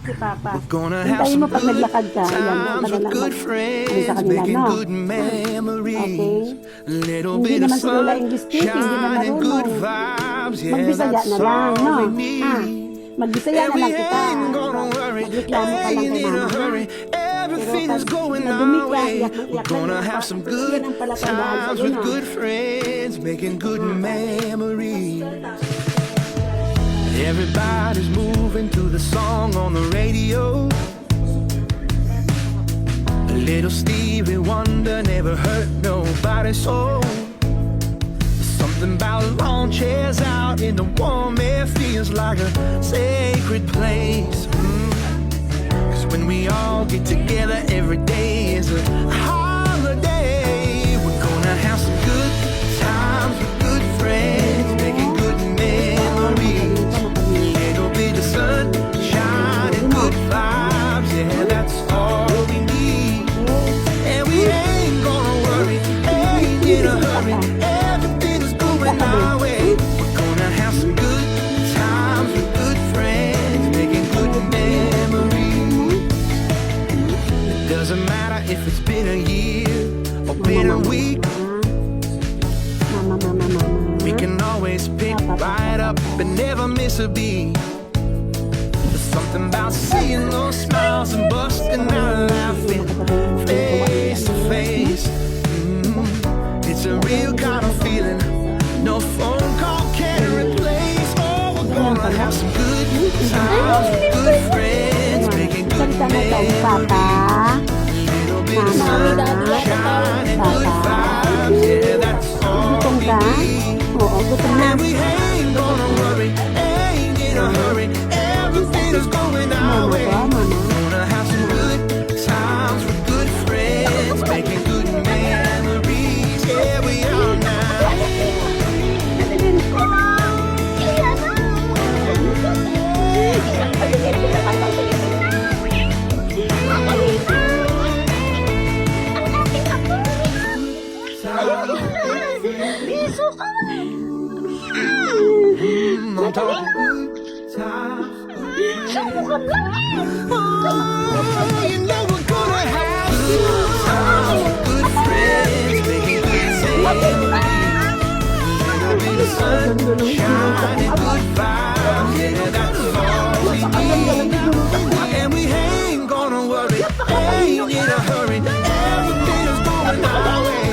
si Papa. Gonna have Hintayin mo some pag good naglakad ka. Ayan, doon times ka na with lang good sa friends, kanila, making no? good memories. Little Hindi bit of naman si Lola sun, English speaking, hindi na shining good marunong. vibes. Yeah, Magbisaya that's na lang, no? all we Ah, need. magbisaya And na we lang kita. ain't gonna worry, Magreklamo ka lang ain't kay in a mama, ha? hurry. Pero Everything pag is going nadumi our ka, way. iyak na We're iyak gonna lang. have some Yan good ang palatandaan times sa'yo, with no? good friends, making good memories. Everybody's moving to the song on the radio. A little Stevie Wonder never hurt nobody's soul. Something about lawn chairs out in the warm air feels like a sacred place. 'Cause when we all get together, every day is a holiday. We're gonna have some good times with good friends, making good memories. Little bit of sunshine and good vibes, yeah, that's all we need. And we ain't gonna worry, ain't in a hurry. Everything is going our way. We're gonna have some good times with good friends, making good memories. It doesn't matter if it's been a year or been a week. Mama. We can always pick right up and never miss a beat. There's something about seeing those smiles and busting out laughing face to face. It's a real kind of feeling no phone call can replace. Oh, we're gonna have some good times with good friends, making good Salita mo kay Papa. little bit of sunshine and good vibes. Yeah, that's all Gutom we ka? need. Oo, gutom na. And we ain't gonna worry, ain't in a hurry. Everything is going our way. Gonna have some good times with good friends, making good memories. Yeah, we are now. I'm talking good times. Oh, you know we're gonna have good times with good friends, making good memories. Little bit of sunshine and good vibes. Yeah, that's all we need. And we ain't gonna worry, ain't in a hurry. Everything is going our way.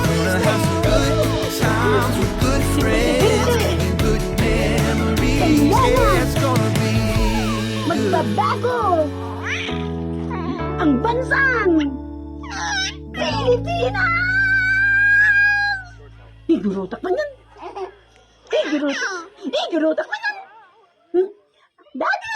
Gonna have some good times with good friends, making good memories. Yeah, it's gonna be good. Magbabago ang bansang Pilipinas! Igurutak man yan! Igurutak man yan! Daddy!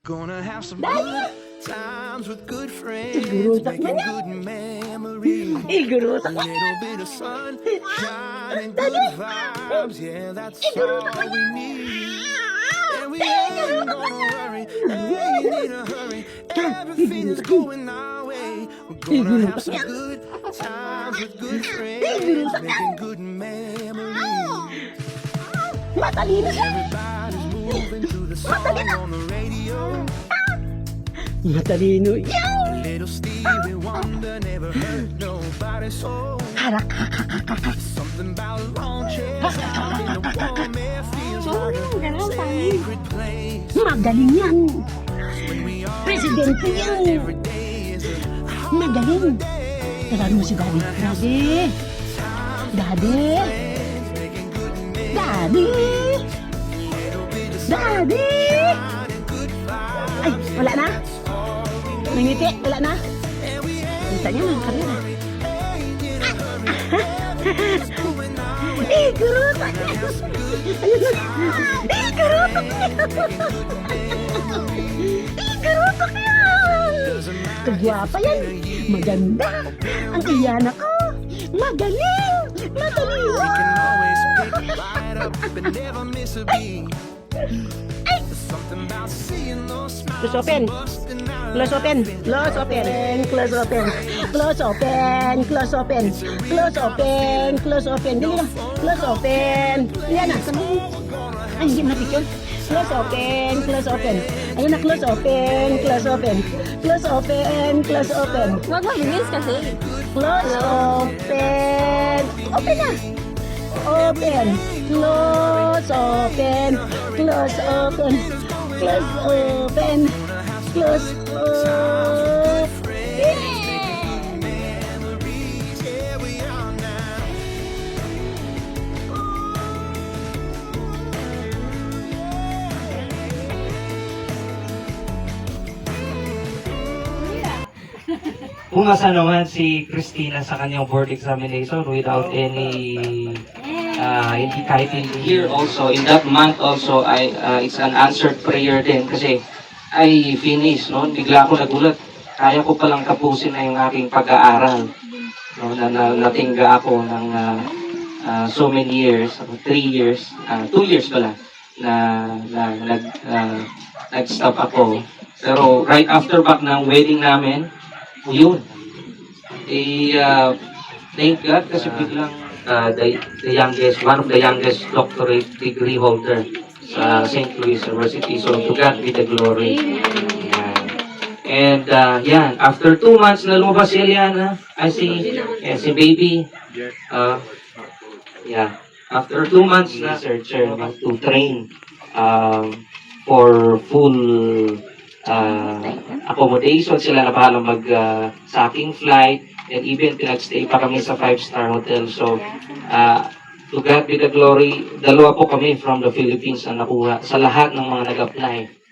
Gonna have some Daddy! good times with good friends, Igurutak making man yan! good memories. Igurutak A man yan! little bit of sunshine and good vibes, yeah, that's all we need. And we ain't gonna worry, ain't in a hurry. Everything is going our way. We're gonna have some good times with good friends, making good memories. Matalino siya! Everybody's moving to the song on the radio. Matalino yan! Little Stevie Wonder never hurt nobody's soul. Something about lawn chairs out in the warm air feels like a sacred place. Magaling yan! When we all Presidente yan! every day is a Magaling! holiday. Tawagin mo si Daddy. Daddy! Daddy! Making good Daddy! Daddy! and good vibes. Ay, wala na? Nangiti? Wala na? And we Kita niya mga kamera. ain't in a hurry. Going our way. Igurutak niya! Ayun na! Igurutak niya! Igurutak niya! Kagwapa yan! Maganda! Ang iyanak ko! Magaling! Matalino! We can always pick right up and never miss a beat. Something about seeing those smiles Close open. busting out. Close open. Close open. Close open. Close open. Close open. Close open. Close open. Dili na. Close open. Yan na. Ay, hindi mo na-picture. Close open. Close open. Ayun na. Close open. Close open. Close open. Close open. Huwag mabilis kasi. Close open. Open na. Open. Close open. Close open. Close open. Close open. Here we are now. Pumasa naman si Christina sa kanyang board examination without any hindi kahit hindi. Here also, in that month also, it's an answered prayer din kasi I finished, no? Bigla ako nagulat. Kaya ko palang tapusin na yung aking pag-aaral. No? Natingga ako ng so many years, 3 years, 2 years pala, nag-stop ako. Pero right after back ng wedding namin, yun. Thank God kasi biglang the youngest, one of the youngest doctorate degree holder sa St. Louis University. So to God be the glory. And yan, after 2 months na lumabas si Eliana, si baby. Yeah, after 2 months na researcher to train for full accommodation. Sila na bahala mag sa aking flight, and even pinagstay pa kami sa 5-star hotel. So to God be the glory, dalawa po kami from the Philippines na nakuha sa lahat ng mga nag-apply.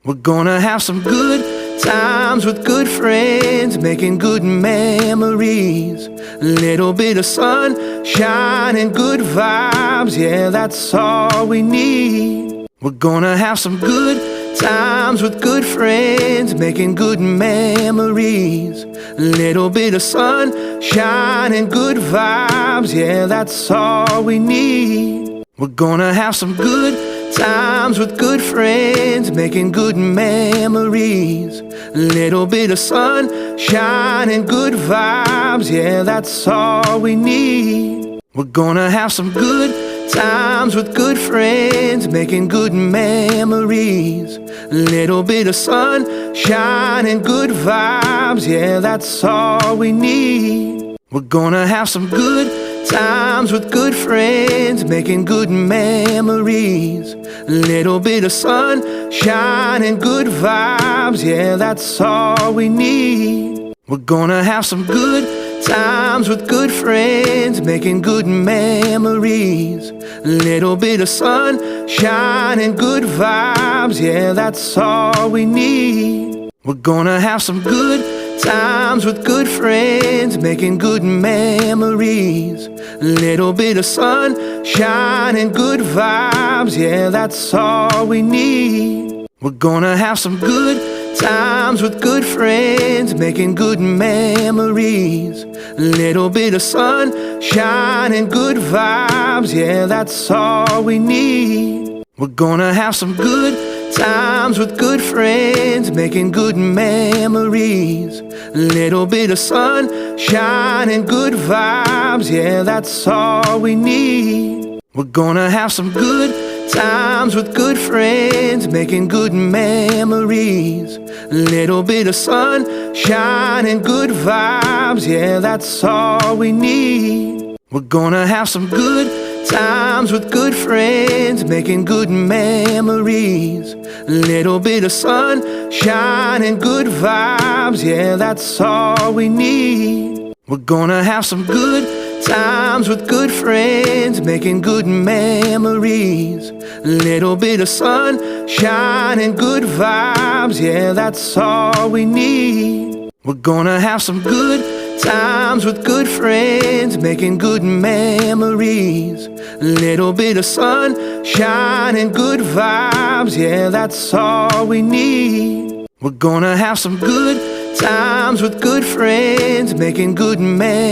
We're gonna have some good times with good friends, making good memories. A little bit of sunshine and good vibes, yeah, that's all we need. We're gonna have some good times with good friends, making good memories. A little bit of sunshine and good vibes, yeah, that's all we need. We're gonna have some good times with good friends, making good memories. A little bit of sunshine and good vibes, yeah, that's all we need. We're gonna have some good times with good friends, making good memories. A little bit of sunshine and good vibes, yeah, that's all we need. We're gonna have some good times with good friends, making good memories. A little bit of sunshine and good vibes, yeah, that's all we need. We're gonna have some good times with good friends, making good memories. A little bit of sunshine and good vibes, yeah, that's all we need. We're gonna have some good times with good friends, making good memories. A little bit of sunshine and good vibes, yeah, that's all we need. We're gonna have some good times with good friends, making good memories. A little bit of sunshine and good vibes, yeah, that's all we need. We're gonna have some good times with good friends, making good memories. A little bit of sunshine and good vibes, yeah, that's all we need. We're gonna have some good times with good friends, making good memories. A little bit of sunshine and good vibes, yeah, that's all we need. We're gonna have some good times with good friends, making good memories. A little bit of sunshine and good vibes, yeah, that's all we need. We're gonna have some good times with good friends, making good memories. A little bit of sunshine and good vibes, yeah, that's all we need. We're gonna have some good times with good friends, making good memories. A little bit of sunshine and good vibes, yeah, that's all we need. We're gonna have some good times with good friends, making good memories.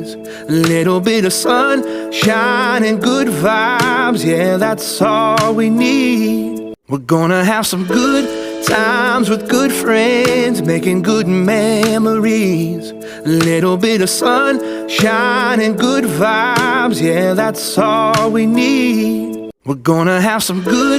A little bit of sunshine and good vibes, yeah, that's all we need. We're gonna have some good times with good friends, making good memories. A little bit of sunshine and good vibes, yeah, that's all we need. We're gonna have some good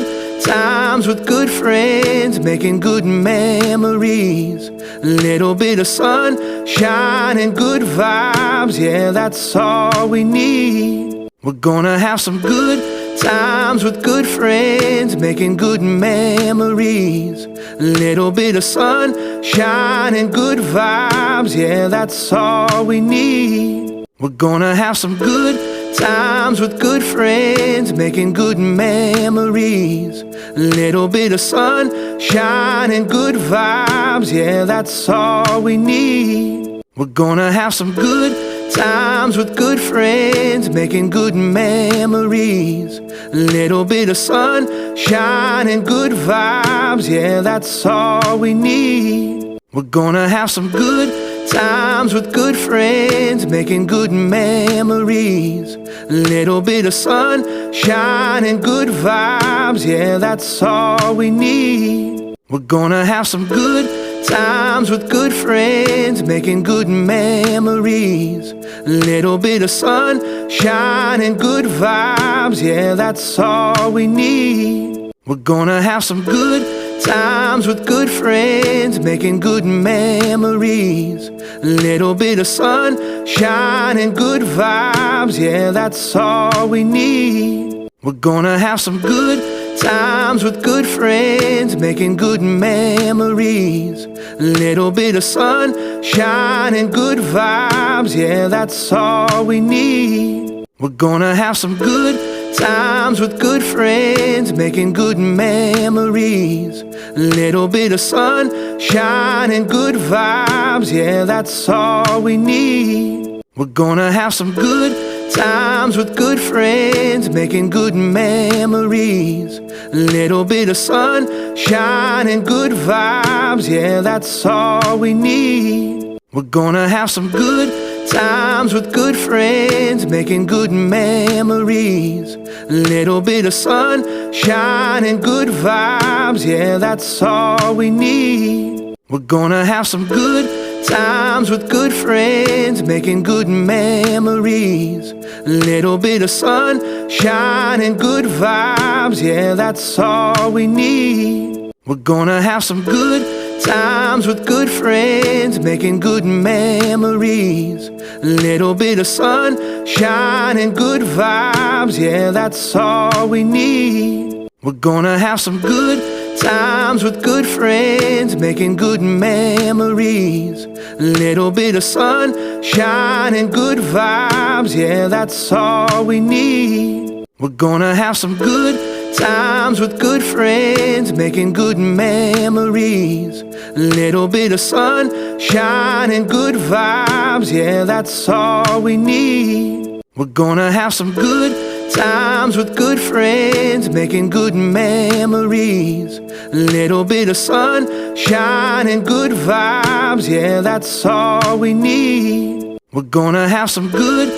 times with good friends, making good memories. A little bit of sunshine and good vibes, yeah, that's all we need. We're gonna have some good times with good friends, making good memories. A little bit of sunshine and good vibes, yeah, that's all we need. We're gonna have some good times with good friends, making good memories. A little bit of sunshine and good vibes, yeah, that's all we need. We're gonna have some good times with good friends, making good memories. A little bit of sunshine and good vibes, yeah, that's all we need. We're gonna have some good times with good friends, making good memories. A little bit of sunshine and good vibes, yeah, that's all we need. We're gonna have some good times with good friends, making good memories. A little bit of sunshine and good vibes, yeah, that's all we need. We're gonna have some good times with good friends, making good memories. A little bit of sunshine and good vibes, yeah, that's all we need. We're gonna have some good times with good friends, making good memories. A little bit of sunshine and good vibes, yeah, that's all we need. We're gonna have some good times with good friends, making good memories. A little bit of sunshine and good vibes, yeah, that's all we need. We're gonna have some good times with good friends, making good memories. A little bit of sunshine and good vibes, yeah, that's all we need. We're gonna have some good times with good friends, making good memories. Little bit of sunshine and good vibes, yeah, that's all we need. We're gonna have some good times with good friends, making good memories. Little bit of sunshine and good vibes, yeah, that's all we need. We're gonna have some good times with good friends, making good memories. Little bit of sunshine and good vibes, yeah, that's all we need. We're gonna have some good times with good friends, making good memories. Little bit of sunshine and good vibes, yeah, that's all we need. We're gonna have some good times with good friends, making good memories. Little bit of sunshine and good vibes, yeah, that's all we need. We're gonna have some good times with good friends, making good memories. Little bit of sunshine and good vibes, yeah, that's all we need. We're gonna have some good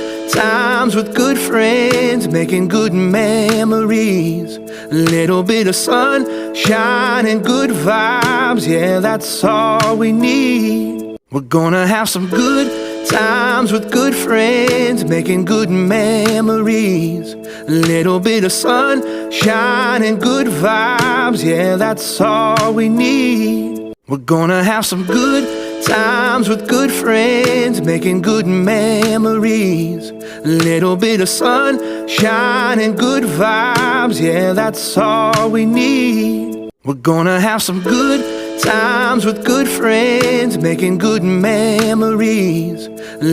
times with good friends, making good memories. Little bit of sunshine and good vibes, yeah, that's all we need. We're gonna have some good times with good friends, making good memories. Little bit of sunshine and good vibes, yeah, that's all we need. We're gonna have some good times with good friends, making good memories. Little bit of sunshine and good vibes, yeah, that's all we need. We're gonna have some good times with good friends, making good memories.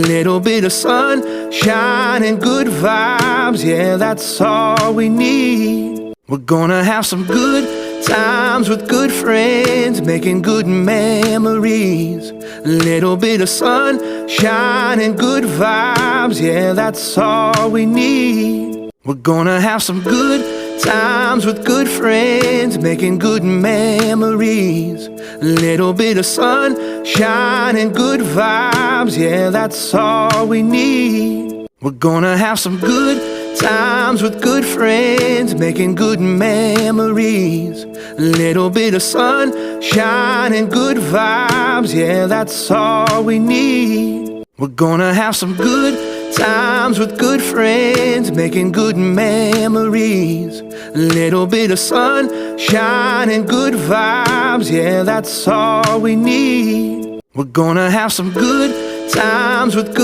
Little bit of sunshine and good vibes, yeah, that's all we need. We're gonna have some good times with good friends, making good memories. Little bit of sunshine and good vibes, yeah, that's all we need. We're gonna have some good times with good friends, making good memories. Little bit of sunshine and good vibes, yeah, that's all we need. We're gonna have some good times with good friends, making good memories. Little bit of sunshine and good vibes, yeah, that's all we need. We're gonna have some good times with good friends, making good memories. Little bit of sunshine and good vibes, yeah, that's all we need. We're gonna have some good times with good friends, making good memories. Little bit of sunshine and good vibes, yeah, that's all we need. We're gonna have some good times with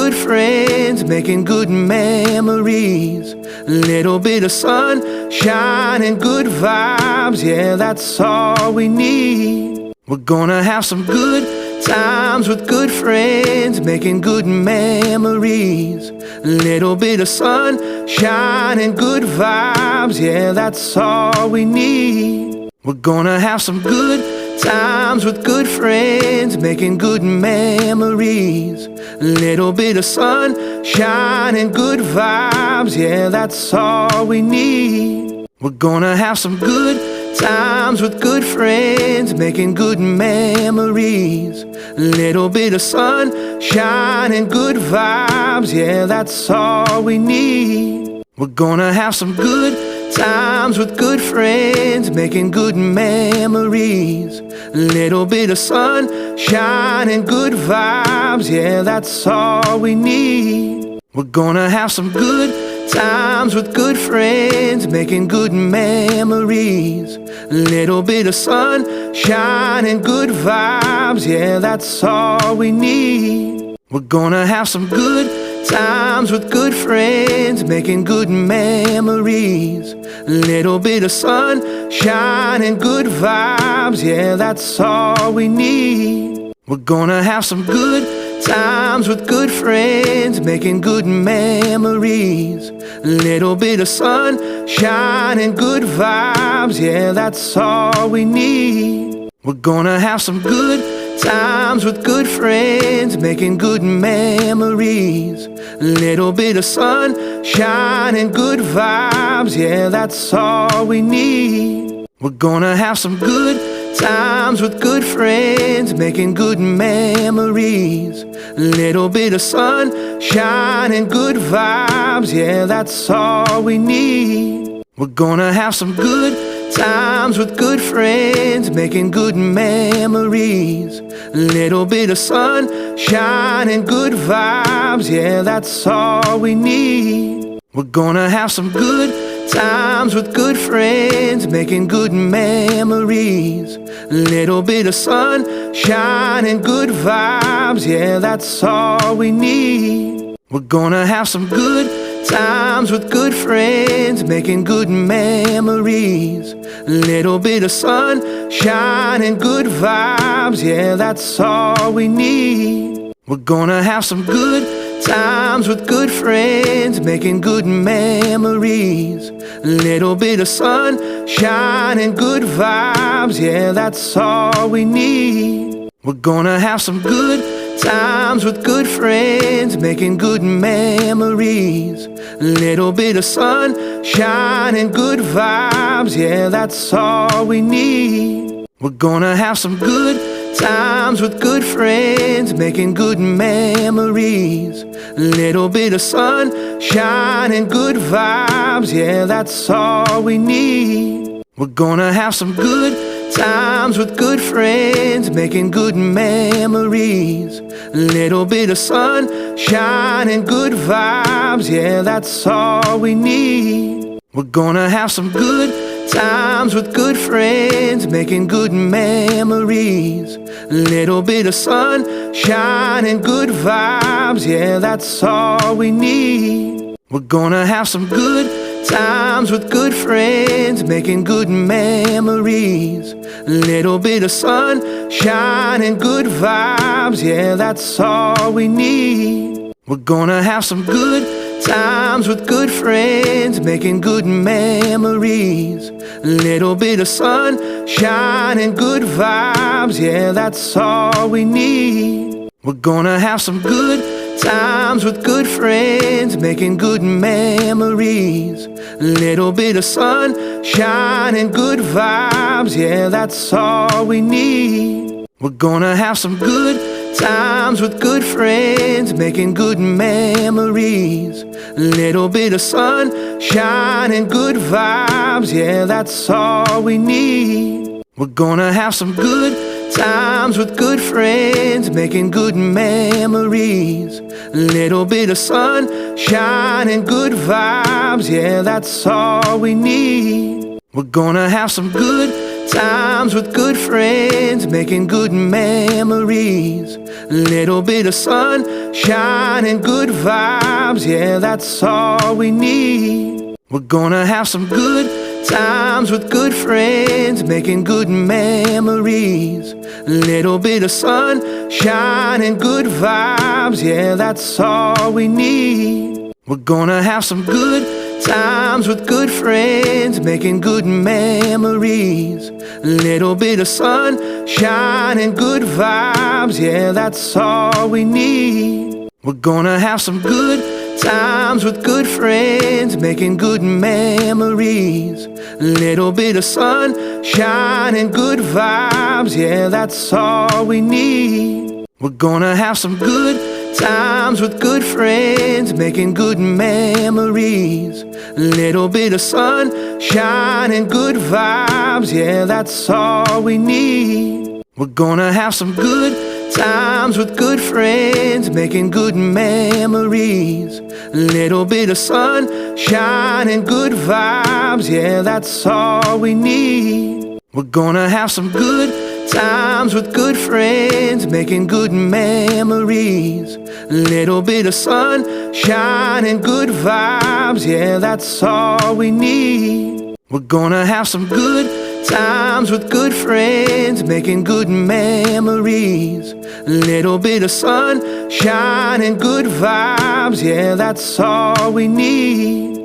good friends, making good memories. Little bit of sunshine and good vibes, yeah, that's all we need. We're gonna have some good times with good friends, making good memories. Little bit of sunshine and good vibes, yeah, that's all we need. We're gonna have some good times with good friends, making good memories. Little bit of sunshine and good vibes, yeah, that's all we need. We're gonna have some good times with good friends, making good memories. Little bit of sunshine and good vibes, yeah, that's all we need. We're gonna have some good times with good friends, making good memories. Little bit of sunshine and good vibes, yeah, that's all we need. We're gonna have some good times with good friends, making good memories. Little bit of sunshine and good vibes, yeah, that's all we need. We're gonna have some good times with good friends, making good memories. Little bit of sunshine and good vibes, yeah, that's all we need. We're gonna have some good times with good friends, making good memories. Little bit of sunshine and good vibes, yeah, that's all we need. We're gonna have some good times with good friends, making good memories. A little bit of sunshine and good vibes, yeah, that's all we need. We're gonna have some good times with good friends, making good memories. A little bit of sunshine and good vibes, yeah, that's all we need. We're gonna have some good times with good friends, making good memories. A little bit of sunshine and good vibes, yeah, that's all we need. We're gonna have some good times with good friends, making good memories. A little bit of sunshine and good vibes, yeah, that's all we need. We're gonna have some good times with good friends, making good memories. A little bit of sunshine and good vibes, yeah, that's all we need. We're gonna have some good times with good friends, making good memories. A little bit of sunshine and good vibes, yeah, that's all we need. We're gonna have some good times with good friends, making good memories. A little bit of sunshine and good vibes, yeah, that's all we need. We're gonna have some good times with good friends, making good memories. A little bit of sunshine and good vibes, yeah, that's all we need. We're gonna have some good times with good friends, making good memories. A little bit of sunshine and good vibes, yeah, that's all we need. We're gonna have some good times with good friends, making good memories. A little bit of sunshine and good vibes, yeah, that's all we need. We're gonna have some good times with good friends, making good memories. A little bit of sunshine and good vibes, yeah, that's all we need. We're gonna have some good times with good friends, making good memories. A little bit of sunshine and good vibes, yeah, that's all we need. We're gonna have some good times with good friends, making good memories. A little bit of sunshine and good vibes, yeah, that's all we need. We're gonna have some good times with good friends, making good memories. A little bit of sunshine and good vibes, yeah, that's all we need. We're gonna have some good times with good friends, making good memories. A little bit of sunshine and good vibes, yeah, that's all we need. We're gonna have some good times with good friends, making good memories. A little bit of sunshine and good vibes, yeah, that's all we need. We're gonna have some good times with good friends, making good memories. A little bit of sunshine and good vibes, yeah, that's all we need. We're gonna have some good times with good friends, making good memories. A little bit of sunshine and good vibes, yeah, that's all we need. We're gonna have some good times with good friends, making good memories. A little bit of sunshine and good vibes, yeah, that's all we need. We're gonna have some good times with good friends, making good memories. A little bit of sunshine and good vibes, yeah, that's all we need. We're gonna have some good times with good friends, making good memories. A little bit of sunshine and good vibes, yeah, that's all we need. We're gonna have some good times with good friends, making good memories. A little bit of sunshine and good vibes, yeah, that's all we need.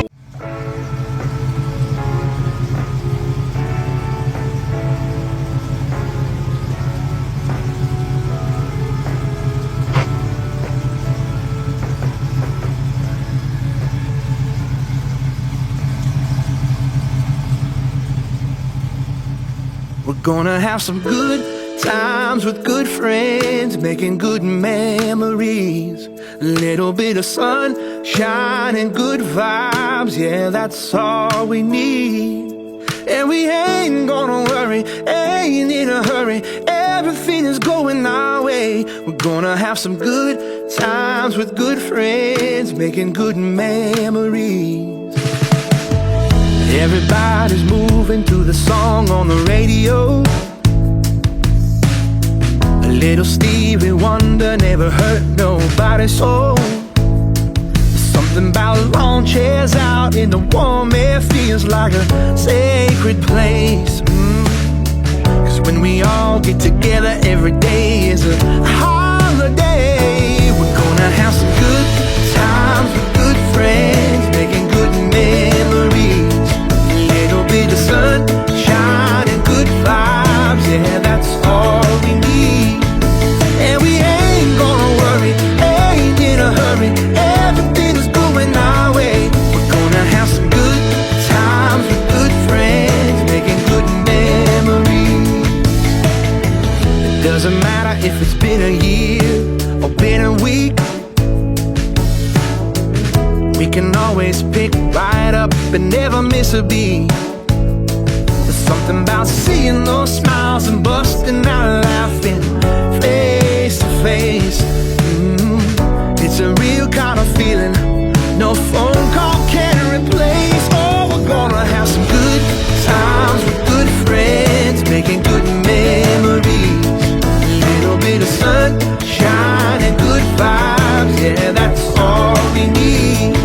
We're gonna have some good times with good friends, making good memories. A little bit of sunshine and good vibes, yeah, that's all we need. And we ain't gonna worry, ain't in a hurry, everything is going our way. We're gonna have some good times with good friends, making good memories. Everybody's moving to the song on the radio. A little Stevie Wonder never hurt nobody's soul. Something about lawn chairs out in the warm air feels like a sacred place. Cause when we all get together, every day is a holiday. We're gonna have some good times with good friends, making good memories. A little bit of sunshine and good vibes, yeah, that's all we need. And we ain't gonna worry, ain't in a hurry, everything is going our way. We're gonna have some good times with good friends, making good memories. It doesn't matter if it's been a year or been a week, we can always pick right up and never miss a beat. There's something about seeing those smiles and busting out laughing face to face. It's a real kind of feeling no phone call can replace. Oh, we're gonna have some good times with good friends, making good memories. A little bit of sunshine and good vibes, yeah, that's all we need.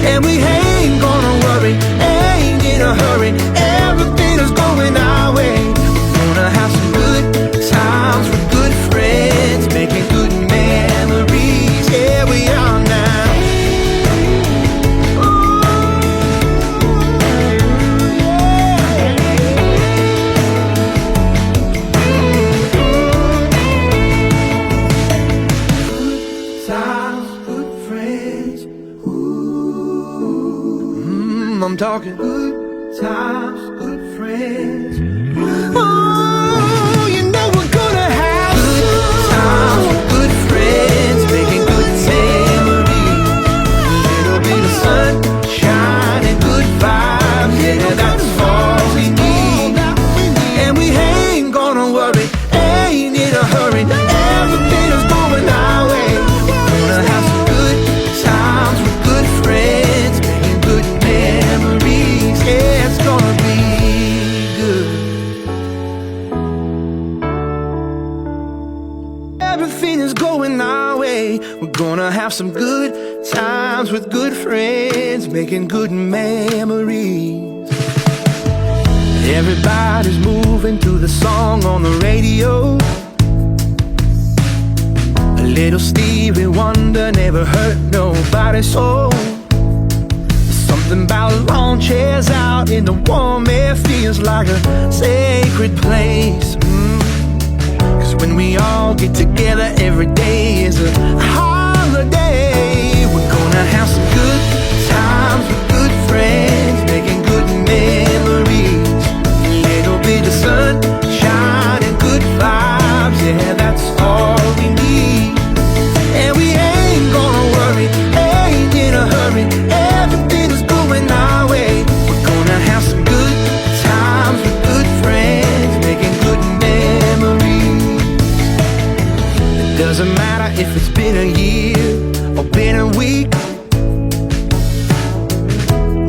And we ain't gonna worry, ain't in a hurry, everything is going our way. We're gonna have some good times with good friends, making good memories. Yeah, we are now. Times, good friends. I'm talking good times, good friends. Oh, you know we're gonna have good times with good friends, making good memories. A little bit of sunshine and good vibes, yeah, that's all we need. And we ain't gonna worry, ain't in a hurry, everything is going our way. We're gonna have some good times with good friends, making good memories. Yeah, it's gonna be good. Everything is going our way. We're gonna have some good times with good friends, making good memories. Everybody's moving to the song on the radio. A little Stevie Wonder never hurt nobody's soul. Something about lawn chairs out in the warm air feels like a sacred place. Cause when we all get together, every day is a holiday. We're gonna have some good times with good friends, making good memories. A little bit of sunshine and good vibes, yeah, that's all we need. And we ain't gonna worry, ain't in a hurry, everything is going our way. We're gonna have some good times with good friends, making good memories. It doesn't matter if it's been a year or been a week,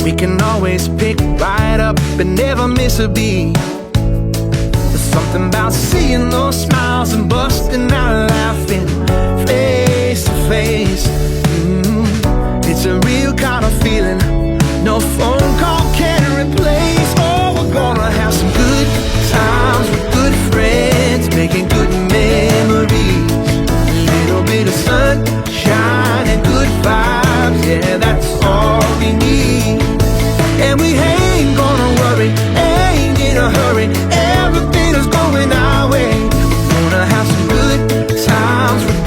we can always pick right up and never miss a beat. There's something about seeing those smiles and busting out laughing face to face. It's a real kind of feeling no phone call can replace. Oh, we're gonna have some good times with good friends, making good memories. A little bit of sunshine and good vibes, yeah, that's all we need. And we ain't gonna worry, ain't in a hurry, everything is going our way. We're gonna have some good times with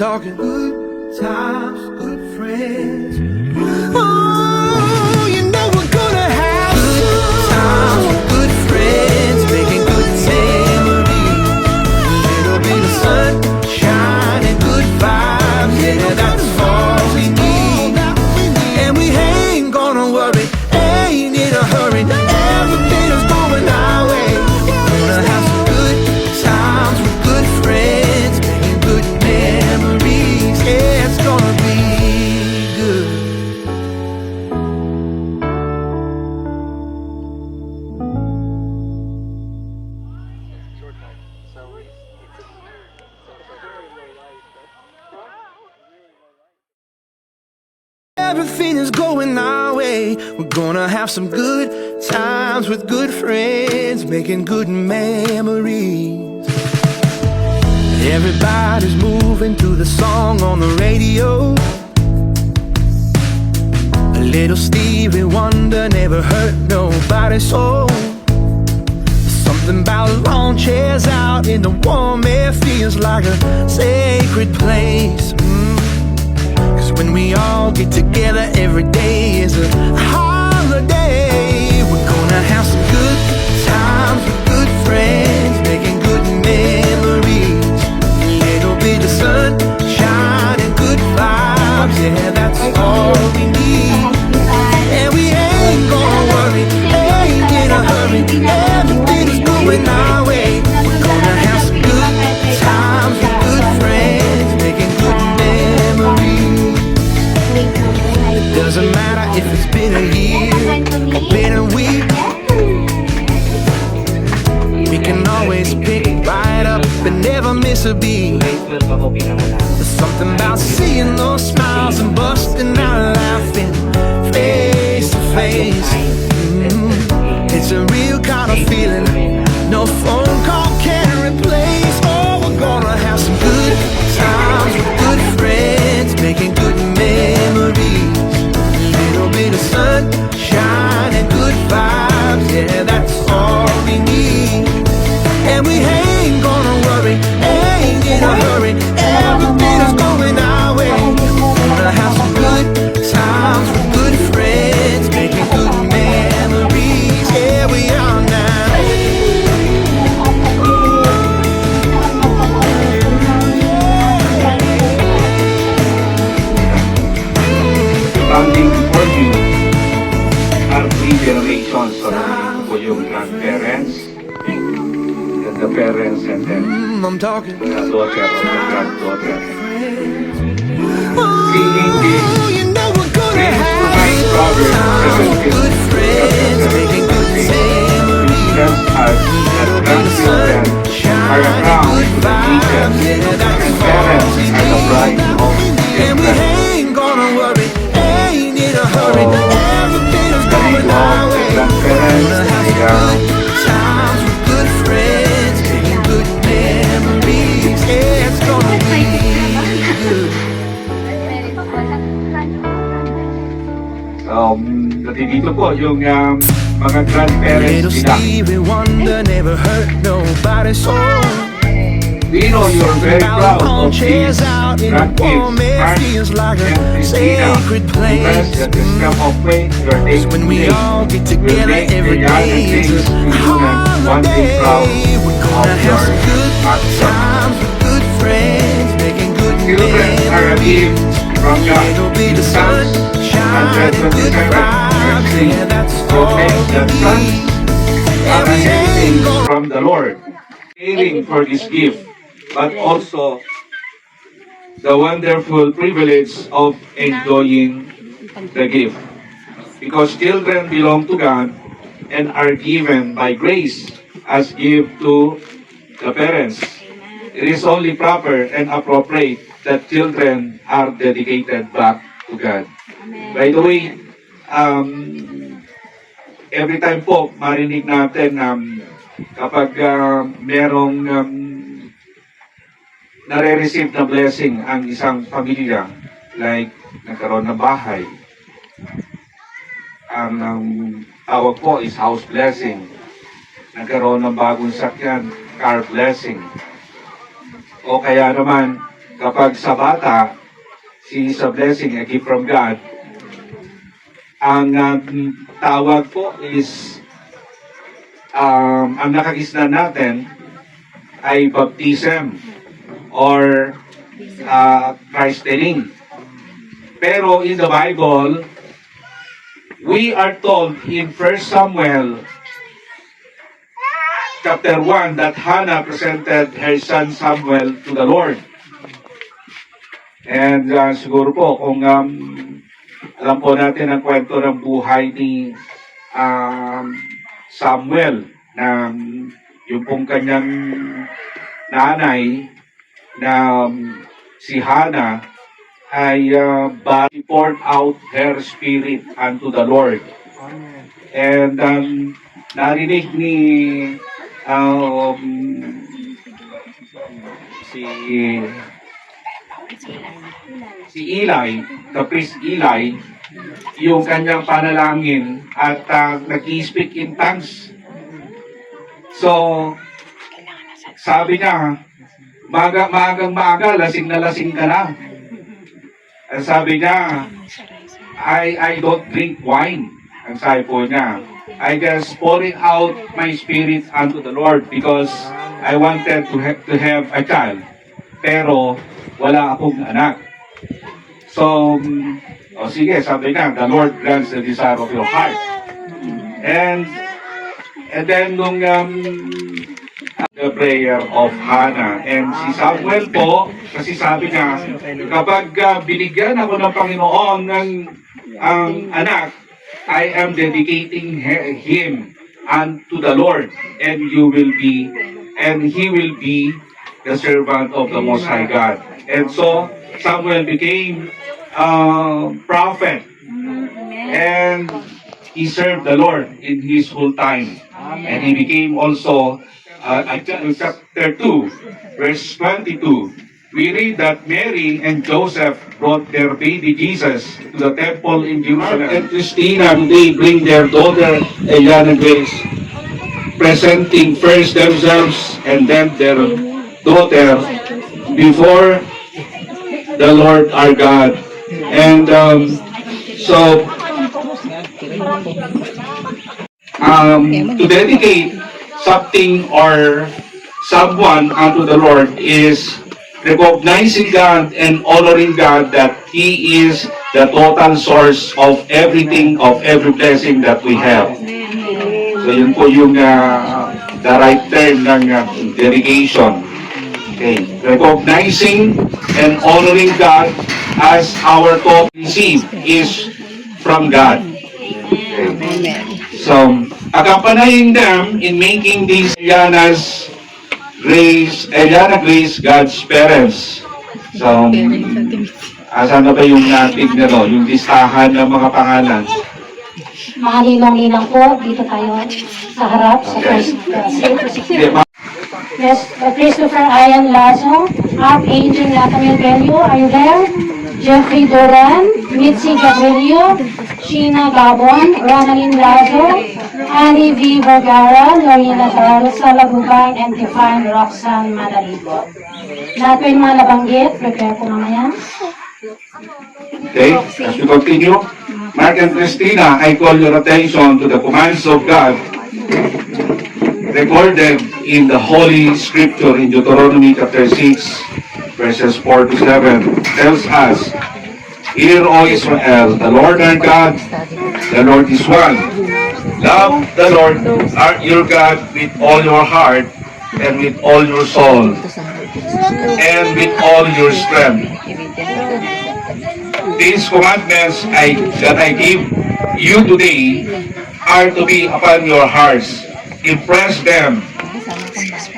talking good times, good friends. Oh, you know we're gonna have good times with good friends, making good memories. Little bit of sunshine and good vibes, yeah, that's all we need. And we ain't gonna worry, ain't in a hurry. Everything is going our way. We're gonna have some good times with good friends, making good memories. Yeah, it's gonna be good. Everything is going our way. We're gonna have some good times with good friends, making good memories. Everybody's moving to the song on the radio. A little Stevie Wonder never hurt nobody's soul. Something about lawn chairs out in the warm air feels like a sacred place. When we all get together, every day is a holiday. We're gonna have some good times with good friends, making good memories. Little bit of sunshine and good vibes, yeah, that's all we need. And we ain't gonna worry, ain't in a hurry. Everything is going our way. We're gonna have some good times with good friends, making good memories. Doesn't matter if it's been a year or been a week. We can always pick right up and never miss a beat. Grade 12 ako pinangalan. There's something about seeing those smiles and busting out laughing face to face. It's a real kind of feeling no phone call can replace. Oh, we're gonna have some good times with good friends, making good memories. Little bit of sunshine and good vibes, yeah, that's all we need. And we ain't gonna worry, ain't in a hurry. Everything is going our way. Gonna have some good times with good friends, making good memories. Yeah, we are now. Standing before you are three generations already po yung grandparents, and the parents, and then I'm talking. the daughter of the granddaughter. Singing this Oh, you know we're gonna brings to have my Proverbs good friends, making good memories. tells us that grandchildren are a crown to the nations, and parents are the bride of And we their ain't gonna worry, ain't in a hurry. Everything is the going name our of the way. grandparents, Gonna have they are good times with good friends, making good memories. Yeah, it's gonna be good. Nandito po yung mga Little grandparents nila. Stevie Wonder never hurt nobody's soul. We know you're very proud Lawn of chairs these out in the warm grandkids, air Mark feels like a and Christina. sacred Because place. at the step of faith, you're taking When we today all get will together make the every younger day is things a to you and one day proud holiday. We're gonna of have your some good action. times with good friends, making good Children are a memories. gift from God. Little bit of Psalms sunshine and good 127 vibes. verse 3 Yeah, that's all proclaims we that sons need. are And we ain't inheriting gonna from the Lord, caring for this gift, but also the wonderful privilege of enjoying the gift. Because children belong to God and are given by grace as gift to the parents. It is only proper and appropriate that children are dedicated back to God. By the way, every time po marinig natin kapag merong nare-receive na blessing ang isang pamilya, like nagkaroon ng bahay, ang tawag po is house blessing, nagkaroon ng bagong sakyan, car blessing, o kaya naman kapag sa bata, she is a blessing, a gift from God. Ang tawag po is, ang nakagisnan natin ay baptism or christening. Pero in the Bible, we are told in 1 Samuel chapter 1 that Hannah presented her son Samuel to the Lord. And siguro po, kung alam po natin ang kwento ng buhay ni Samuel, na yung pong kanyang nanay na si Hannah ay she poured out her spirit unto the Lord. And narinig ni si Eli, the priest Eli, yung kanyang panalangin at nag-speak in tongues. So, sabi niya, maagang maaga, lasing na lasing ka na. At sabi niya, I don't drink wine. Ang sabi po niya, I just pouring out my spirit unto the Lord because I wanted to have a child. Pero wala akong anak. So, sige, sabi niya, the Lord grants the desire of your heart. And then nung the prayer of Hannah, and si Samuel po, kasi sabi niya, kapag binigyan ako ng Panginoon ng anak, I am dedicating him unto the Lord, and he will be the servant of the Most High God. And so Samuel became prophet, and he served the Lord in his whole time. And he became also, chapter 2, verse 22, we read that Mary and Joseph brought their baby Jesus to the temple in Jerusalem. And Christina, they bring their daughter, Eliana Grace, presenting first themselves and then their daughter before the Lord our God. And so, to dedicate something or someone unto the Lord is recognizing God and honoring God that He is the total source of everything, of every blessing that we have. So yun po yung the right term ng dedication. Okay. Recognizing and honoring God as our total receive is from God. Okay. So, accompanying them in making these Eliana Grace God's parents. So, asan na ba yung tignan yung listahan ng mga pangalan? Mga ninong-ninang po, dito tayo sa harap, sa first Yes, Christopher Ian Lazo, Archangel Nathaniel Bello, are you there? Jeffrey Doran, Mitzi Gabrielio, Sheena Gabon, Ronaldin Lazo, Annie V. Vergara, Lorena Tarosa Laguban, and Define Roxanne Madalibo. Lahat po yung mga nabanggit, prepare po mamaya. Okay, as we continue, Mark and Christina, I call your attention to the commands of God recorded in the Holy Scripture in Deuteronomy chapter 6, verses 4 to 7, tells us, Hear, O Israel, the Lord our God, the Lord is one. Love the Lord your God with all your heart, and with all your soul, and with all your strength. These commandments that I give you today are to be upon your hearts. Impress them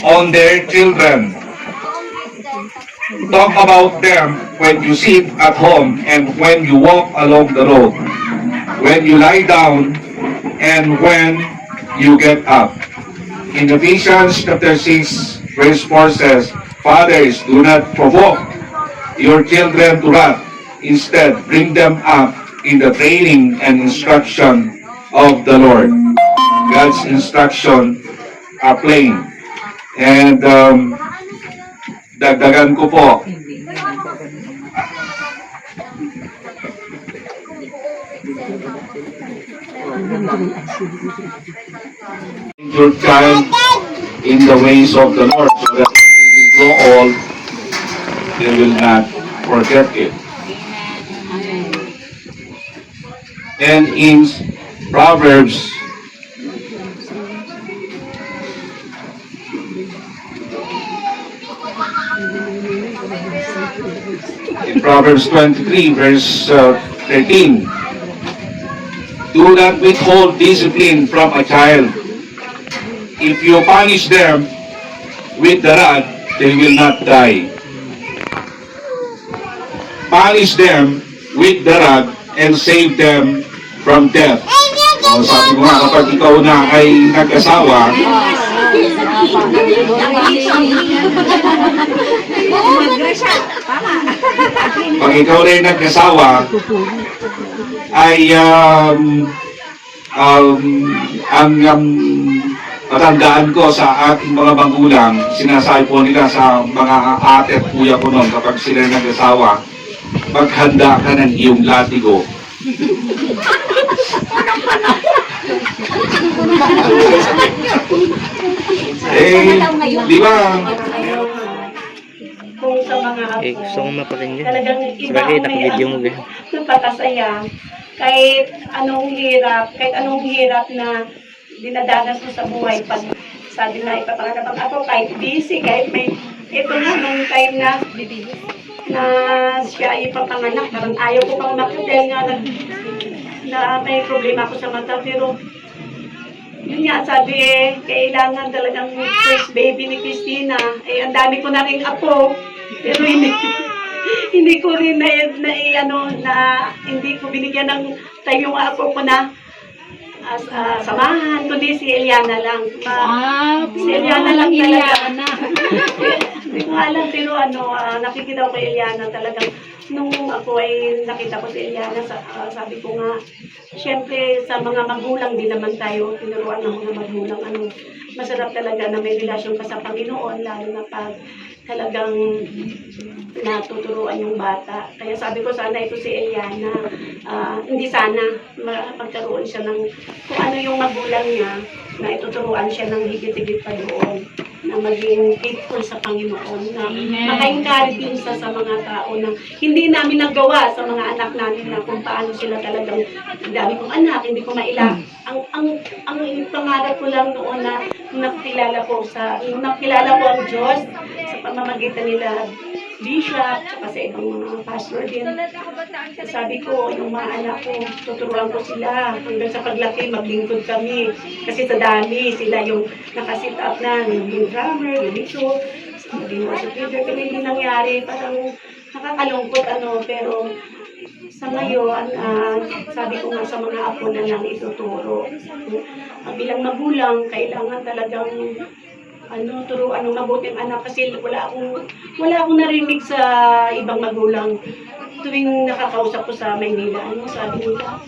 on their children. Talk about them when you sit at home and when you walk along the road, when you lie down and when you get up. In Ephesians chapter 6, verse 4 says, Fathers, do not provoke your children to wrath. Instead, bring them up in the training and instruction of the Lord. God's instruction are plain. And dagdagan ko po, your child in the ways of the Lord, so that when they will grow old, they will not forget it. And in Proverbs, in Proverbs 23, verse 13, do not withhold discipline from a child. If you punish them with the rod, they will not die. Punish them with the rod and save them from death. Sabi ko nga, kapag ikaw na ay nag-asawa, pag ikaw na ay nag-asawa, ay matandaan ko sa ating mga magulang, sinasabi po nila sa mga ate at kuya ko noon kapag sila nag-asawa, maghanda ka ng iyong latigo. Di ba? Kung sa mga apo, gusto kong mapakinggan. talagang iba Bagay, ang may naka-video mo ba? napakasaya. Kahit anong hirap na dinadanas mo sa buhay. Pag sabi na ipapangatapang ako, kahit busy, kahit may, ito nga nung time na siya ay ipapanganak, parang ayaw ko pang makita dahil nga na may problema ako sa mata, pero yun nga, sabi kailangan talagang first baby ni Christina. Ang dami ko na rin apo, pero hindi ko rin hindi ko binigyan ng tayo yung apo ko na samahan, kundi si Eliana lang. Si Eliana lang talaga. Hindi ko alam, pero nakikita ko kay Eliana talagang nung ako ay nakita ko si Eliana, sabi ko nga, syempre sa mga magulang din naman tayo, tinuruan ng mga magulang, masarap talaga na may relasyon ka sa Panginoon, lalo na pag talagang natuturuan yung bata. Kaya sabi ko sana ito si Eliana, hindi sana magkaroon siya ng kung ano yung magulang niya, na ituturuan siya ng higit-higit pa doon, na maging faithful sa Panginoon, na maka-encourage din sa mga tao na hindi namin nagawa sa mga anak namin, na kung paano sila talagang, dami kong anak, hindi ko maila. Ang pangarap ko lang noon na nakilala ko ang Diyos sa pamamagitan nila Bishop, tsaka sa ibang mga pastor din. Sabi ko, yung mga anak ko, tuturuan ko sila hanggang sa paglaki, maglingkod kami. Kasi sa dami, sila yung nakasit up na, yung drummer, yung ito, yung worship leader. Pero hindi nangyari, parang nakakalungkot pero sa ngayon, sabi ko nga sa mga apo na lang ituturo. Bilang magulang, kailangan talagang turuan ng mabuting anak, kasi wala akong narinig sa ibang magulang tuwing nakakausap ko sa Maynila. Sabi nila,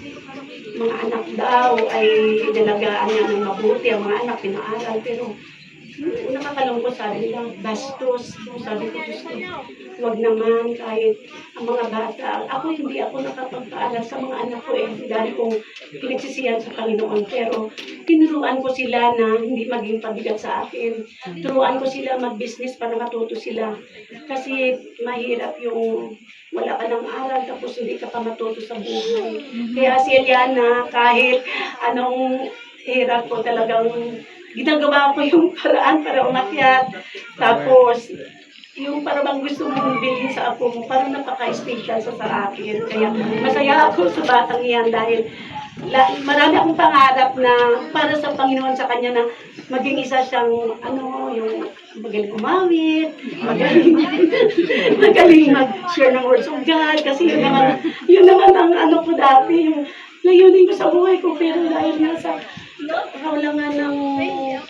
mga anak daw ay dalagaan niya ng mabuti, ang mga anak pinaaral, pero nakakalungkot, sabi nila, bastos. Sabi ko, Diyos ko, huwag naman, kahit ang mga bata. Hindi ako nakapagpaaral sa mga anak ko dahil kong pinagsisihan sa Panginoon. Pero tinuruan ko sila na hindi maging pabigat sa akin. Turuan ko sila mag-business para matuto sila. Kasi mahirap yung wala ka ng aral tapos hindi ka pa matuto sa buhay. Kaya si Eliana, kahit anong hirap ko, talagang ginagawa ko yung paraan para umakyat. Tapos, yung parang gusto mong bilhin sa apo mo, parang napaka-special sa akin. Kaya masaya ako sa batang yan dahil marami akong pangarap na para sa Panginoon sa kanya, na maging isa siyang yung magaling kumawit, magaling mag-share ng words of God, kasi yun naman ang ko dati, yung layunin ko sa buhay ko, pero dahil nga sa kaulangan ng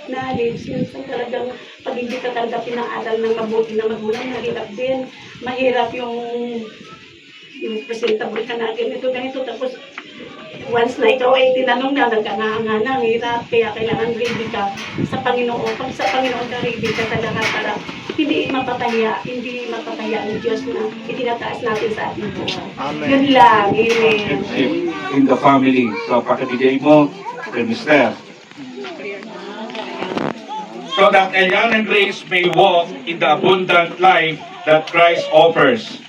knowledge, yun sa talagang pag hindi ka talaga pinaaral ng mabuti na magulang, mahirap din. Mahirap yung presentable ka na ganito, tapos once na ikaw ay tinanong na, nagkanganga ng hirap, kaya kailangan ready ka sa Panginoon. Pag sa Panginoon ka ready ka sa lahat para hindi mapapaya ang Diyos na itinataas natin sa ating buhay. Yun lang, amen. In the family. So, pakibigay mo kay Mr. So that Eliana and Grace may walk in the abundant life that Christ offers.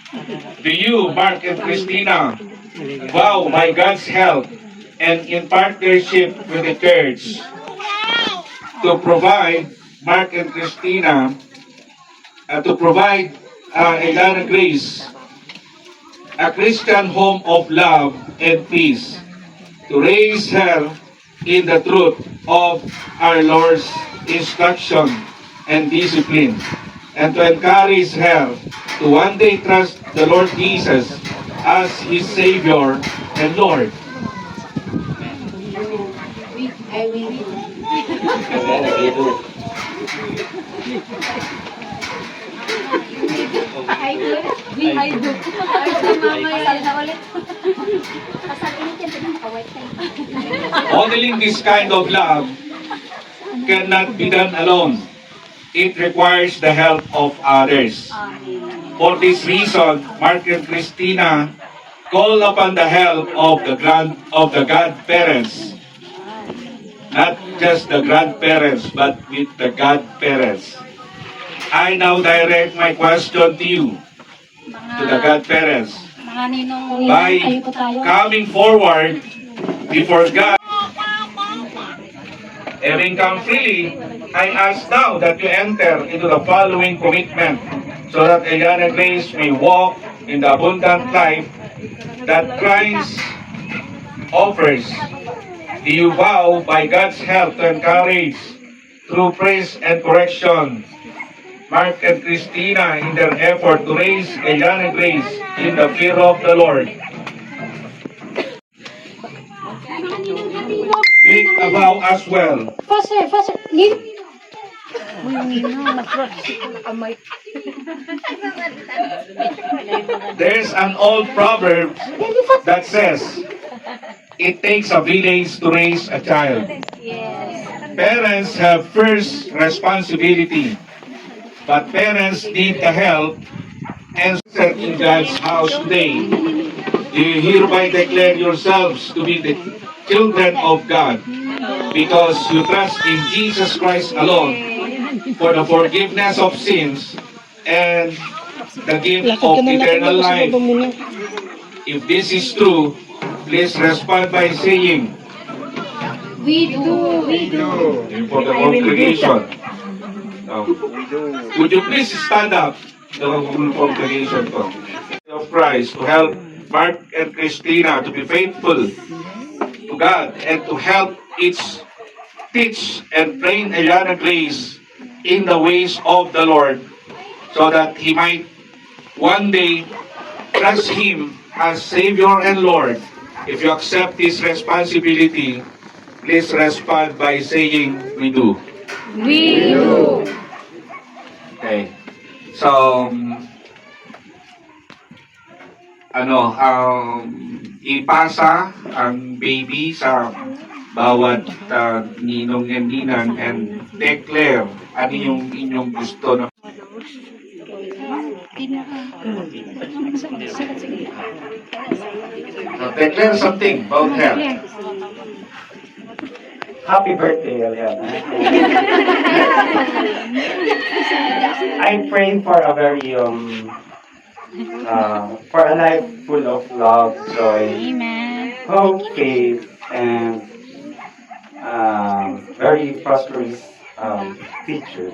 To you, Mark and Christina, vow by God's help and in partnership with the church to provide Mark and Christina, to provide Eliana and Grace a Christian home of love and peace, to raise her in the truth of our Lord's instruction and discipline, and to encourage her to one day trust the Lord Jesus as his Savior and Lord. Modeling this kind of love cannot be done alone. It requires the help of others. For this reason, Mark and Christina call upon the help of the godparents. Not just the grandparents, but with the godparents. I now direct my question to you, to the godparents. By coming forward before God, having come freely, I ask now that you enter into the following commitment so that Eliana Grace may walk in the abundant life that Christ offers. Do you vow by God's help to encourage through praise and correction Mark and Christina in their effort to raise Eliana Grace in the fear of the Lord? Make a vow as well. Faster. There's an old proverb that says, it takes a village to raise a child. Parents have first responsibility, but parents need the help and set in God's house today. You hereby declare yourselves to be the children of God because you trust in Jesus Christ alone for the forgiveness of sins and the gift of eternal life. If this is true, please respond by saying, We do. for the congregation. Would you please stand up, the whole congregation of Christ, to help Mark and Christina to be faithful to God and to help teach and train Eliana Grace in the ways of the Lord so that he might one day trust Him as Savior and Lord. If you accept this responsibility, please respond by saying, we do. We do. Okay. So, ipasa ang baby sa bawat ninong and ninang and declare ano yung inyong gusto na. Declare something about her. Happy birthday, Eliana. I'm praying for a very for a life full of love, joy, hope, faith, and very prosperous future.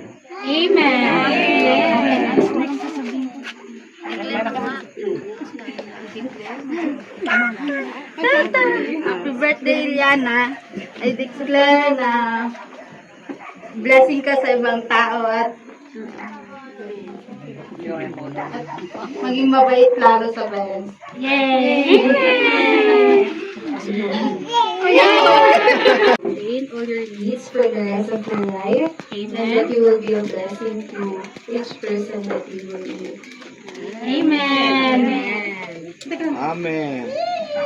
Happy birthday, Eliana. I declare na blessing ka sa ibang tao at maging mabait lalo sa parents. In all your needs for the rest of your life, and that you will be a blessing to each person that you will meet. Amen. Amen. Amen. Na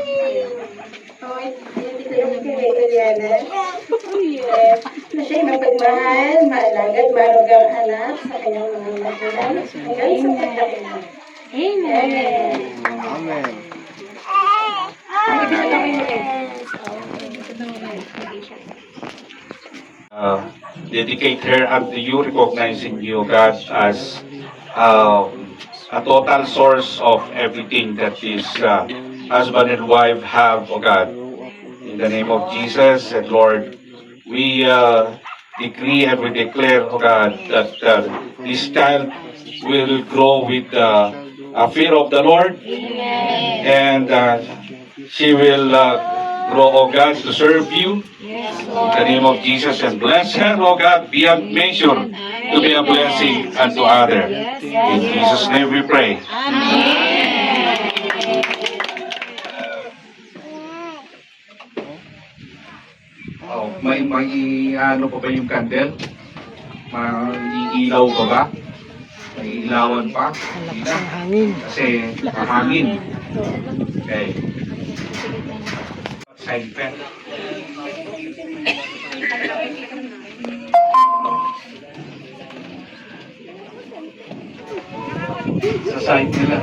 siya'y mapagmahal, maalagad, marugang anak sa kanyang mga magulang hanggang sa pagkakilang. Amen. Dedicate her unto you, recognizing you, God, as a total source of everything that is husband and wife have, oh God. In the name of Jesus and Lord, we decree and we declare, oh God, that this child will grow with a fear of the Lord. And she will grow, oh God, to serve you. In the name of Jesus, and bless her, oh God, beyond measure, to be a blessing unto others. In Jesus' name we pray. Oh, may ano pa ba yung candle? May ilaw pa ba? May ilawan pa? Hindi na. Kasi mahangin. Okay. Side pen. Sa side nila.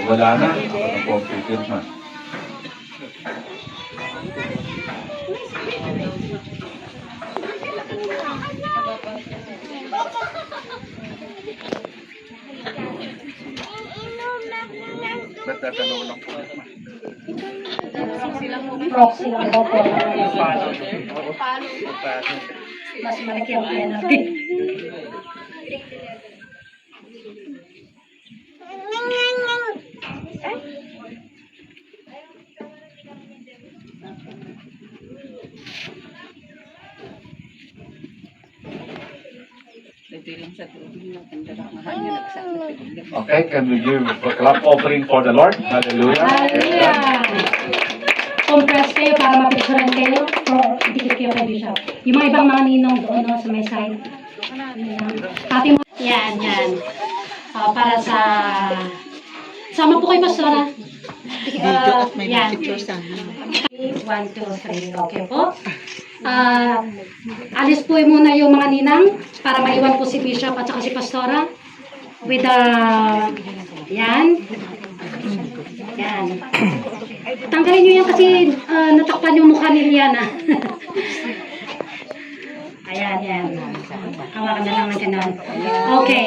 Wala na. Computer na. Ba't tatanong lang po? Proxy lang daw po. Mas malaki ang pera natin. Okay, can we give a clap offering for the Lord? Hallelujah. Hallelujah! Compress kayo para mapicturean kayo. O, dikit kayo kay Bishop. Yung mga ibang mga ninong doon no, sa may side. Ate mo. Yan. Para sa... Sama po kayo, Pastora. Yan. 1, 2, 3. Okay po. Alis po muna yung mga ninang para maiwan po si Bishop at saka si Pastora. With the... Yan. Tanggalin nyo yan kasi natakpan yung mukha ni Liana. Ayan. Hawakan na lang ng ganon. Okay.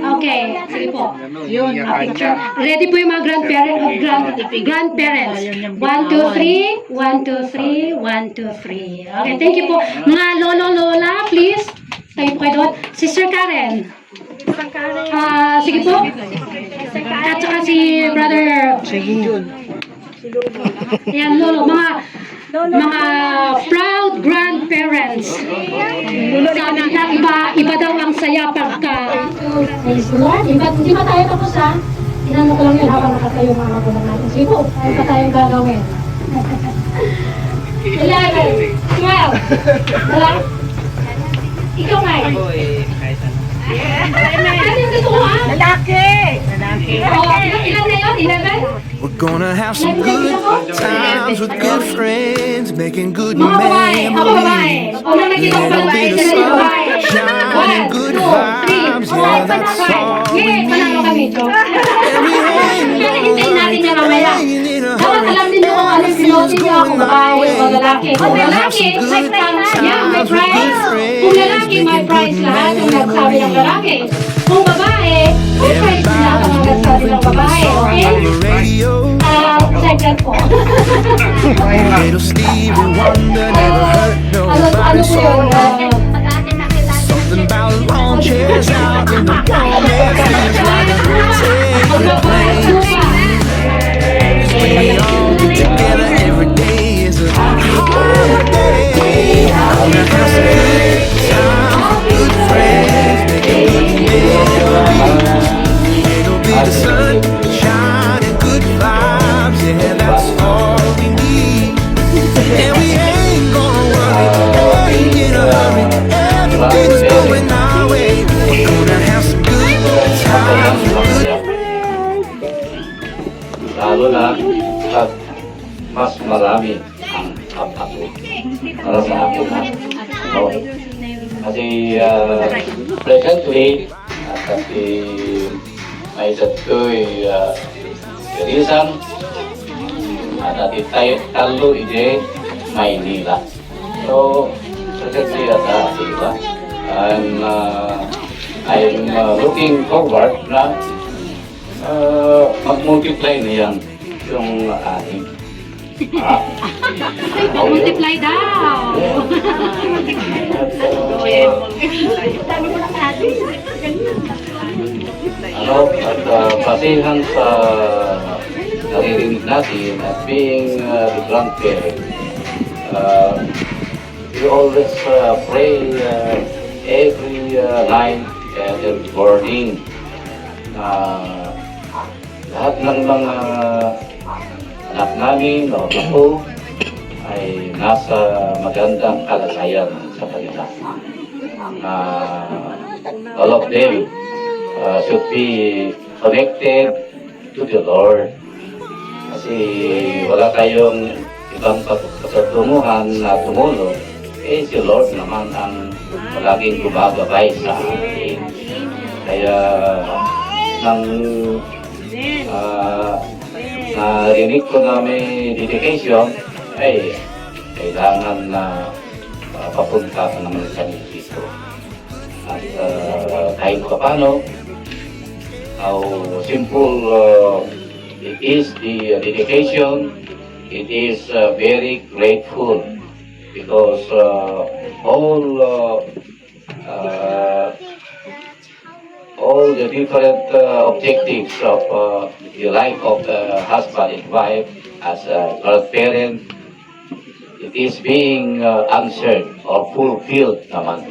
Okay, sige po. Picture. Ready po yung mga grandparents. 1, 2, 3. 1, 2, 3. 1, 2, 3. Okay, thank you po. Mga lolo, lola, please. Tayo po kayo doon. Sister Karen. Sige po. At saka si Brother Yan, lolo, mga proud grandparents. Sabi na iba daw ang saya pagka hindi pa tayo tapos ha. Inano ko lang yun habang nakatayo mga magulang natin. Sige po, tayo pa tayong gagawin. 11, 12. Wala? Ikaw nga eh. Ano yung gusto ko ha? Lalaki. Ilan na yun? 11? We're gonna have some good times with good friends, making good Mga babae. Ako babae. O na nakita ko babae. Sila yung babae. 1, 2, 3. O, panalo. Yes, panalo kami. Kaya hintayin natin niya mamaya. Dapat alam din yung ano yung pilotin niya kung babae o lalaki. Kung lalaki, may prize. Yeah, may prize. Kung lalaki, may prize lahat yung nagsabi ng lalaki. Kung babae, may prize lahat ang nagsabi ng babae. Okay? radio. Second po. Little Stevie Wonder never hurt Ano nobody. po yun? Something about long chairs out in the warm air feels like a take place. When we all get together, every day is a holiday. Gonna have some good times, good friends, making good memories. It'll be the sunshine and good vibes, yeah, that's all we need. And we ain't gonna worry, ain't in a hurry, everything's going our way. We're gonna have some good times, good lalo na at mas marami ang kapatid para sa akin na no? Kasi presently at kasi may satoy irisan at tayo talo ide Maynila. So presently at diba I'm looking forward na mag-multiply na yan yung ating Multiply daw. Basihan sa naririnig natin at being the grandparent, we always pray every night and every morning. Lahat ng mga anak namin o ako ay nasa magandang kalagayan sa kanila. All of them should be connected to the Lord. Kasi wala tayong ibang patutunguhan na tumulong. Si Lord naman ang palaging gumagabay sa atin. Kaya nang narinig ko na may dedication, ay kailangan na papunta ka naman kami dito. At kahit pa paano, how simple it is, the dedication, it is very grateful because all the different objectives of the life of the husband and wife as a grandparent, it is being answered or fulfilled naman.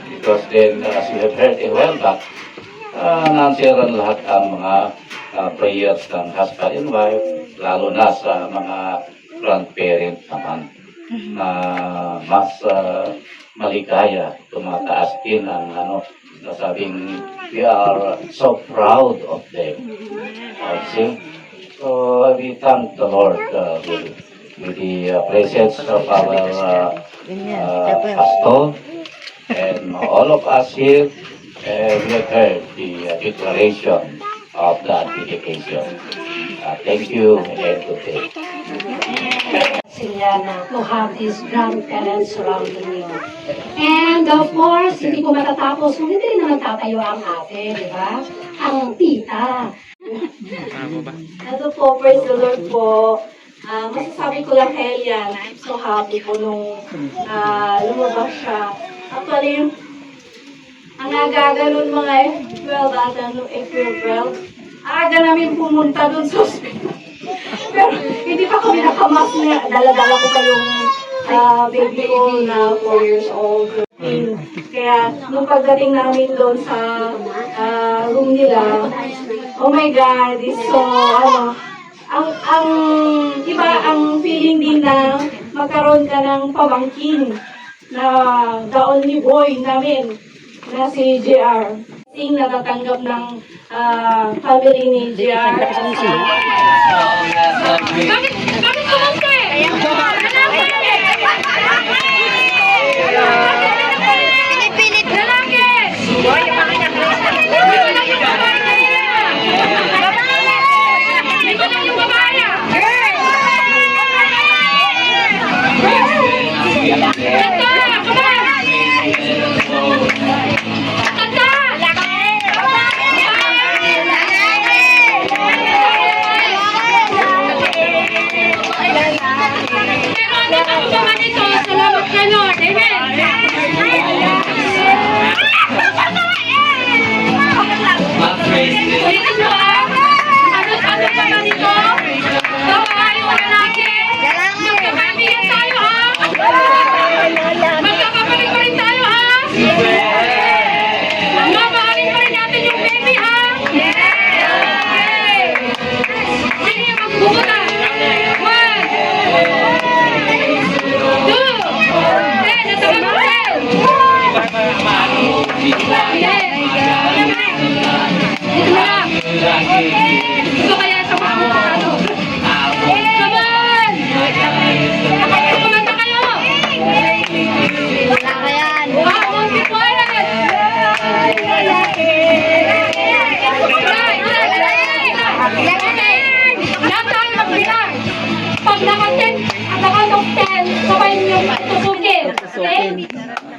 Because then, as we have heard a while back, nansiran lahat ang mga prayers ng husband and wife, lalo na sa mga grandparent naman, na mas maligaya, tumataas din ang nasabing we are so proud of them. See? So we thank the Lord with the presence of our pastor and all of us here. We have heard the declaration of that dedication. Thank you and good day. Siliana, to have these grandparents surrounding you. And of course, hindi ko matatapos kung hindi rin naman tatayo ang ate, di ba? Ang tita. Ano po, praise the Lord po. Masasabi ko lang kay Elian, I'm so happy po nung lumabas siya. Actually, ang aga nun mga April 12, aga namin pumunta dun sa hospital. Pero hindi pa kami nakamas na dala-dala ko pa yung baby ko na 4 years old. Kaya nung pagdating namin doon sa room nila, oh my God, it's so, ang iba ang feeling din na magkaroon ka ng pamangkin na the only boy namin na si JR. Sing natatanggap ng family ni JR. Bakit kumunti? Pinipilit lalaki!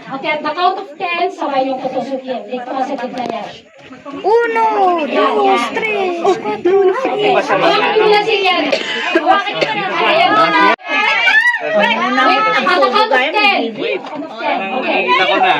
Okay, at the count of 10, sabay yung tutusukin. Dito ka sa gitna niya. 1, 2, 3, 4. Okay, hawakan mo na siya yan. Hawakan mo na. Ayan. Wait, at the count of 10. Okay. Nakita ko na.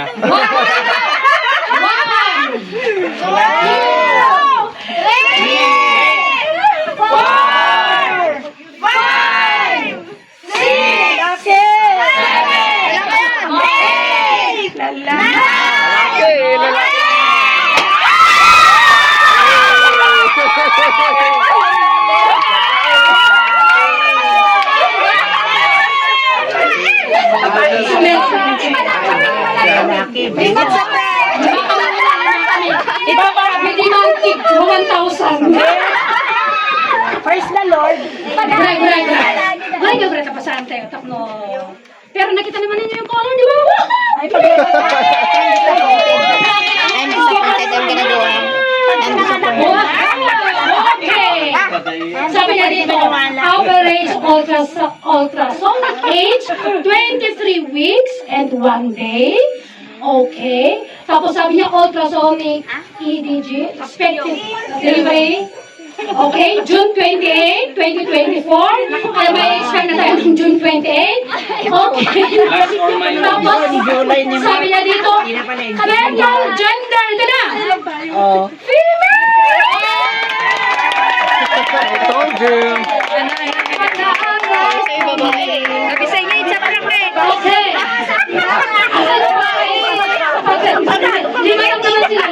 1,000. Praise the Lord. Ay, gabre ka pa sa ante. Tapno. Pero nakita naman ninyo yung color, di ba? Ay, pag-report. I'm disappointed ang ginagawa. I'm disappointed. Okay. Sabi niya dito, average ultrasound age, 23 weeks and 1 day. Okay. Tapos sabi niya ultrasonic EDG, expected delivery. Okay, June 28, 2024. Kaya may expect na tayo ng June 28. Okay. Last or minus. Tapos, sabi niya dito, American gender, ito na. Female! I told you. Okay. Lima lang naman sila.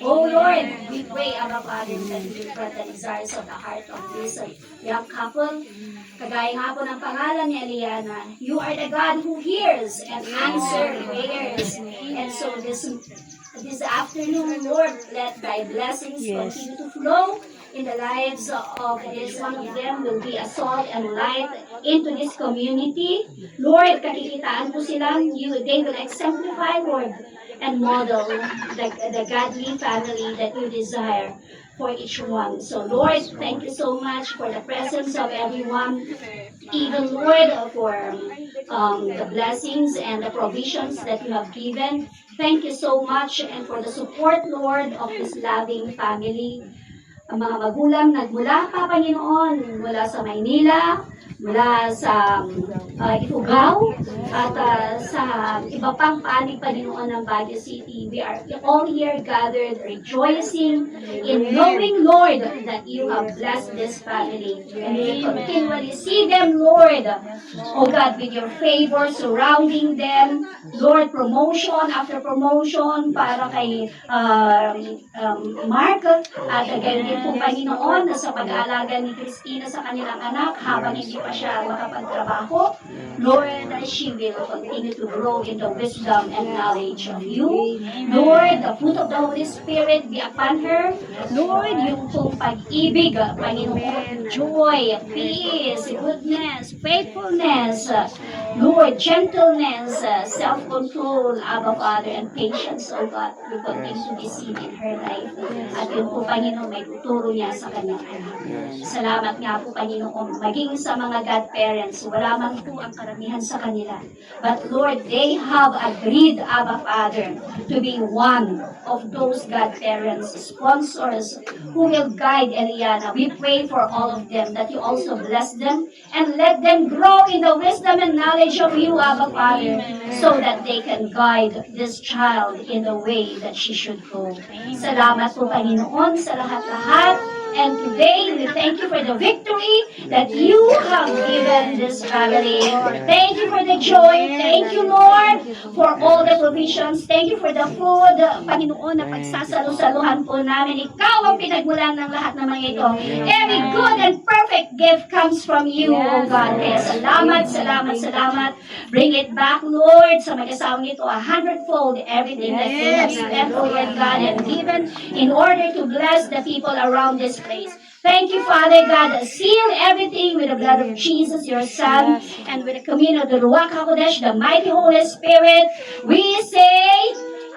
Oh Lord, we pray, Abba Father, that you grant the desires of the heart of this young couple. Kagaya nga po ng pangalan ni Eliana, you are the God who hears and answers prayers. And so this afternoon, Lord, let thy blessings continue to flow in the lives of this one of them will be a salt and light into this community. Lord, kakikitaan po sila, they will exemplify, Lord, and model the godly family that you desire for each one. So Lord, thank you so much for the presence of everyone, even Lord for the blessings and the provisions that you have given. Thank you so much and for the support, Lord, of this loving family. Ang mga magulang nagmula pa, Panginoon, mula sa Maynila, mula sa Ifugao, at sa iba pang panig, Panginoon, ng Baguio City. We are all here gathered, rejoicing in knowing, Lord, that you have blessed this family. And we continually see them, Lord, oh God, with your favor surrounding them. Lord, promotion after promotion para kay Mark, at again din po, Panginoon, sa pag-aalaga ni Christina sa kanilang anak habang hindi pa siya makapagtrabaho. Lord, she will continue to grow in the wisdom and knowledge of you. Lord, the fruit of the Holy Spirit be upon her. Lord, yung pong pag-ibig, Panginoon, joy, peace, goodness, faithfulness, Lord, gentleness, self-control, Abba Father, and patience, oh God, will continue to be seen in her life. At yun po, Panginoon, may tuturo niya sa kanyang anak. Salamat nga po, Panginoon, maging sa mga godparents, wala man po ang karamihan sa kanila. But Lord, they have agreed, Abba Father, to be one of those godparents, sponsors, who will guide Eliana. We pray for all of them, that you also bless them, and let them grow in the wisdom and knowledge of you, Abba Father, so that they can guide this child in the way that she should go. Salamat po, Panginoon, sa lahat-lahat. And today, we thank you for the victory that you have given this family. Thank you for the joy. Thank you, Lord, for all the provisions. Thank you for the food. Panginoon, na pagsasalo-saluhan po namin. Ikaw ang pinagmulan ng lahat ng mga ito. Every good and perfect gift comes from you, O God. Kaya salamat, salamat, salamat. Bring it back, Lord, sa mag-asawang ito 100-fold everything that they have spent, O Lord God, and given in order to bless the people around this place. Thank you, Father God. Seal everything with the blood of Jesus, your Son, and with the communion of the Ruach HaKodesh, the mighty Holy Spirit. We say,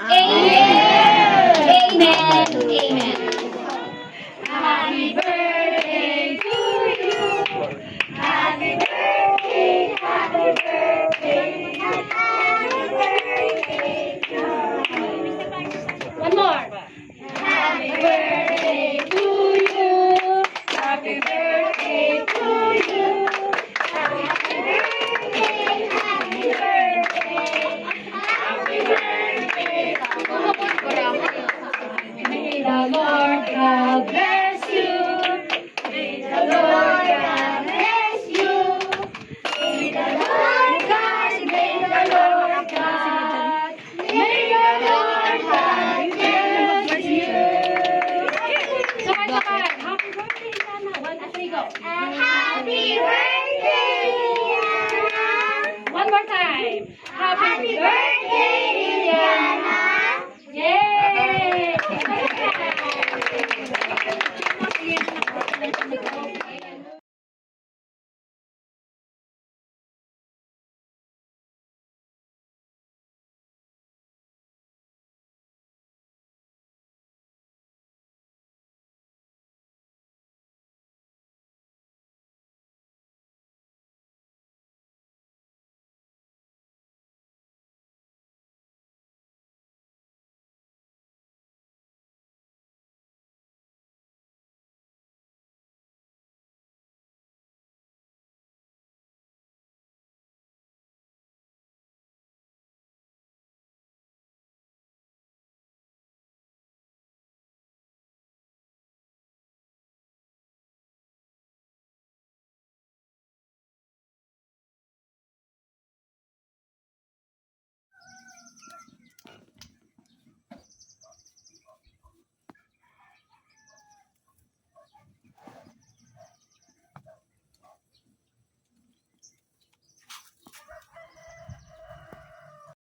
Amen. Amen. Amen. Happy birthday to you. Happy the Lord. God bless